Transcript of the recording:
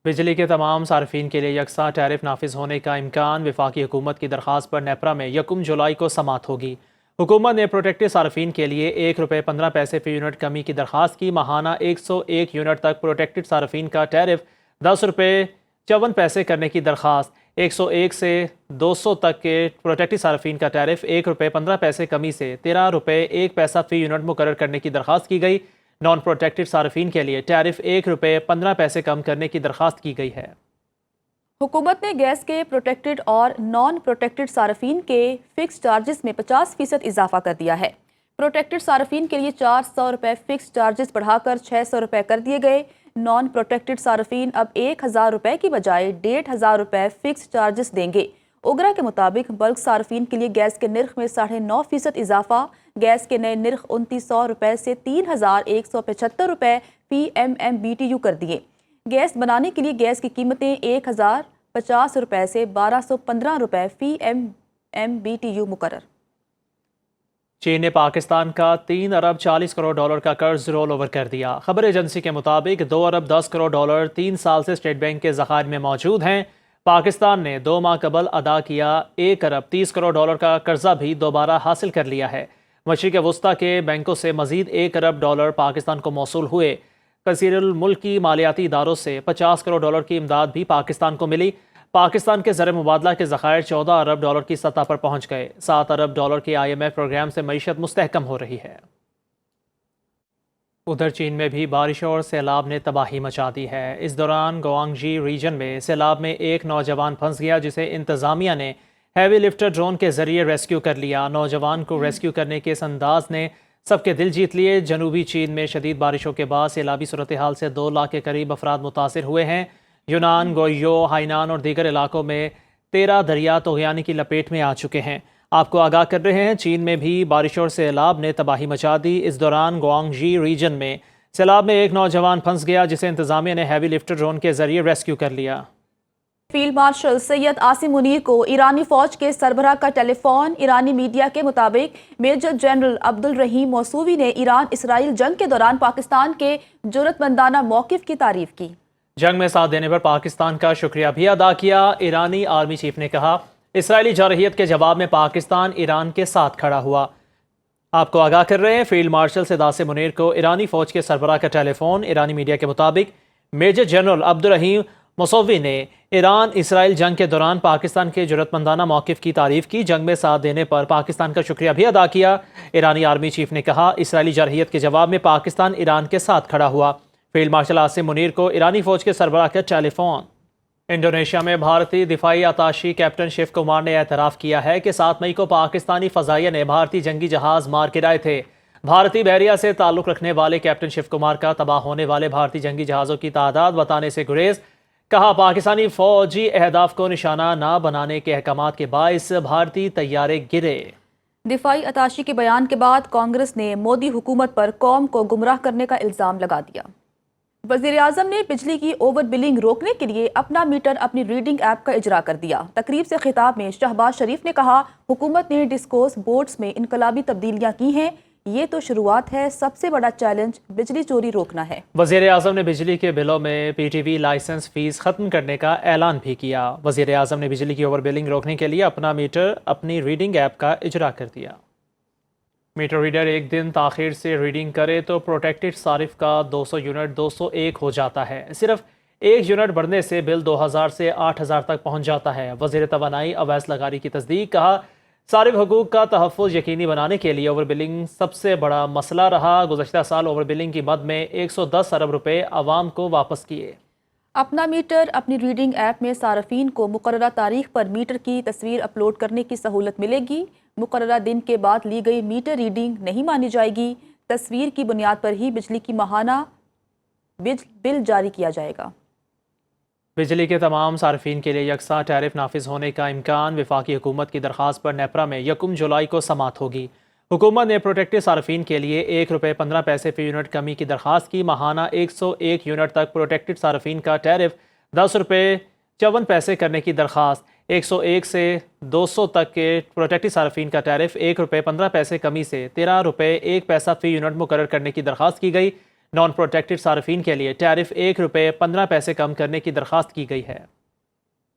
بجلی کے تمام صارفین کے لیے یکساں ٹیرف نافذ ہونے کا امکان۔ وفاقی حکومت کی درخواست پر نیپرا میں 1 جولائی کو سماعت ہوگی۔ حکومت نے پروٹیکٹڈ صارفین کے لیے ₹1.15 فی یونٹ کمی کی درخواست کی۔ ماہانہ 101 یونٹ تک پروٹیکٹڈ صارفین کا ٹیرف ₹10.54 کرنے کی درخواست۔ 101 سے 200 تک کے پروٹیکٹڈ صارفین کا ٹیرف ₹1.15 کمی سے ₹13.01 فی یونٹ مقرر کرنے کی درخواست کی گئی۔ نان پروٹیکٹڈ صارفین کے لیے ٹیرف ₹1.15 کم کرنے کی درخواست کی گئی ہے۔ حکومت نے گیس کے پروٹیکٹڈ اور نان پروٹیکٹڈ صارفین کے فکس چارجز میں 50% اضافہ کر دیا ہے۔ پروٹیکٹڈ صارفین کے لیے ₹400 فکس چارجز بڑھا کر ₹600 کر دیے گئے۔ نان پروٹیکٹڈ صارفین اب ₹1000 کی بجائے ₹1500 فکس چارجز دیں گے۔ اوگرا کے مطابق بلک صارفین کے لیے گیس کے نرخ میں 9.5% اضافہ۔ گیس کے نئے نرخ ₹2900 سے ₹3175 فی MMBTU کر دیے۔ گیس بنانے کے لیے گیس کی قیمتیں ₹1050 سے ₹1215 فی MMBTU مقرر۔ چین نے پاکستان کا $3 ارب 40 کروڑ کا قرض رول اوور کر دیا۔ خبر ایجنسی کے مطابق $2 ارب 10 کروڑ 3 سال سے اسٹیٹ بینک کے ذخائر میں موجود ہیں۔ پاکستان نے 2 ماہ قبل ادا کیا $1 ارب 30 کروڑ کا قرضہ بھی دوبارہ حاصل کر لیا ہے۔ مشرق وسطیٰ کے بینکوں سے مزید $1 ارب پاکستان کو موصول ہوئے۔ کثیر الملکی مالیاتی اداروں سے $50 کروڑ کی امداد بھی پاکستان کو ملی۔ پاکستان کے زر مبادلہ کے ذخائر $14 ارب کی سطح پر پہنچ گئے۔ $7 ارب کے IMF پروگرام سے معیشت مستحکم ہو رہی ہے۔ ادھر چین میں بھی بارش اور سیلاب نے تباہی مچا دی ہے۔ اس دوران گوانگجی ریجن میں سیلاب میں ایک نوجوان پھنس گیا، جسے انتظامیہ نے ہیوی لفٹر ڈرون کے ذریعے ریسکیو کر لیا۔ نوجوان کو ریسکیو کرنے کے اس انداز نے سب کے دل جیت لیے۔ جنوبی چین میں شدید بارشوں کے بعد سیلابی صورتحال سے 2 لاکھ کے قریب افراد متاثر ہوئے ہیں۔ یونان، گوئیو، ہائنان اور دیگر علاقوں میں 13 دریا طغیانی کی لپیٹ میں آ چکے ہیں۔ آپ کو آگاہ کر رہے ہیں، چین میں بھی بارش اور سیلاب نے تباہی مچا دی۔ اس دوران گوانگجی ریجن میں سیلاب میں ایک نوجوان پھنس گیا، جسے انتظامیہ نے ہیوی لفٹر ڈرون کے ذریعے ریسکیو کر لیا۔ فیلڈ مارشل سید عاصم منیر کو ایرانی فوج کے سربراہ کا ٹیلی فون۔ ایرانی میڈیا کے مطابق میجر جنرل عبدالرحیم موصوی نے ایران اسرائیل جنگ کے دوران پاکستان کے جرأتمندانہ موقف کی تعریف کی۔ جنگ میں ساتھ دینے پر پاکستان کا شکریہ بھی ادا کیا۔ ایرانی آرمی چیف نے کہا، اسرائیلی جارحیت کے جواب میں پاکستان ایران کے ساتھ کھڑا ہوا۔ آپ کو آگاہ کر رہے ہیں، فیلڈ مارشل سید عاصم منیر کو ایرانی فوج کے سربراہ کا ٹیلی فون۔ ایرانی میڈیا کے مطابق میجر جنرل عبدالرحیم موصوی نے ایران اسرائیل جنگ کے دوران پاکستان کے جرأتمندانہ موقف کی تعریف کی۔ جنگ میں ساتھ دینے پر پاکستان کا شکریہ بھی ادا کیا۔ ایرانی آرمی چیف نے کہا، اسرائیلی جارحیت کے جواب میں پاکستان ایران کے ساتھ کھڑا ہوا۔ فیلڈ مارشل عاصم منیر کو ایرانی فوج کے سربراہ کا ٹیلی فون۔ انڈونیشیا میں بھارتی دفاعی اتاشی کیپٹن شیو کمار نے اعتراف کیا ہے کہ 7 مئی کو پاکستانی فضائیہ نے بھارتی جنگی جہاز مار گرائے تھے۔ بھارتی بحریہ سے تعلق رکھنے والے کیپٹن شیو کمار کا تباہ ہونے والے بھارتی جنگی جہازوں کی تعداد بتانے سے گریز۔ کہا، پاکستانی فوجی اہداف کو نشانہ نہ بنانے کے احکامات کے باعث بھارتی طیارے گرے۔ دفاعی اتاشی کے بیان کے بعد کانگریس نے مودی حکومت پر قوم کو گمراہ کرنے کا الزام لگا دیا۔ وزیر اعظم نے بجلی کی اوور بلنگ روکنے کے لیے اپنا میٹر اپنی ریڈنگ ایپ کا اجرا کر دیا۔ تقریب سے خطاب میں شہباز شریف نے کہا، حکومت نے ڈسکوس بورڈز میں انقلابی تبدیلیاں کی ہیں، یہ تو شروعات ہے، سب سے بڑا چیلنج بجلی چوری روکنا ہے۔ وزیر اعظم نے بجلی کے بلوں میں PTV لائسنس فیس ختم کرنے کا اعلان بھی کیا۔ وزیر اعظم نے بجلی کی اوور بلنگ روکنے کے لیے اپنا میٹر اپنی ریڈنگ ایپ کا اجرا کر دیا۔ میٹر ریڈر ایک دن تاخیر سے ریڈنگ کرے تو پروٹیکٹڈ صارف کا 200 یونٹ 201 ہو جاتا ہے۔ صرف 1 یونٹ بڑھنے سے بل 2000 سے 8000 تک پہنچ جاتا ہے۔ وزیر توانائی اویس لغاری کی تصدیق۔ کہا، صارف حقوق کا تحفظ یقینی بنانے کے لیے اوور بلنگ سب سے بڑا مسئلہ رہا۔ گزشتہ سال اوور بلنگ کی مد میں 110 ارب روپے عوام کو واپس کیے۔ اپنا میٹر اپنی ریڈنگ ایپ میں صارفین کو مقررہ تاریخ پر میٹر کی تصویر اپلوڈ کرنے کی سہولت ملے گی۔ مقررہ دن کے بعد لی گئی میٹر ریڈنگ نہیں مانی جائے گی۔ تصویر کی بنیاد پر ہی بجلی کی ماہانہ بل جاری کیا جائے گا۔ بجلی کے تمام صارفین کے لیے یکساں ٹیرف نافذ ہونے کا امکان۔ وفاقی حکومت کی درخواست پر نیپرا میں 1 جولائی کو سماعت ہوگی۔ حکومت نے پروٹیکٹڈ صارفین کے لیے ₹1.15 فی یونٹ کمی کی درخواست کی۔ ماہانہ 101 یونٹ تک پروٹیکٹڈ صارفین کا ٹیرف ₹10.54 کرنے کی درخواست۔ 101 سے 200 تک کے پروٹیکٹڈ صارفین کا ٹیرف ₹1.15 کمی سے ₹13.01 فی یونٹ مقرر کرنے کی درخواست کی گئی۔ نان پروٹیکٹڈ صارفین کے لیے ٹیرف 1 روپے 15 پیسے کم کرنے کی درخواست کی گئی ہے۔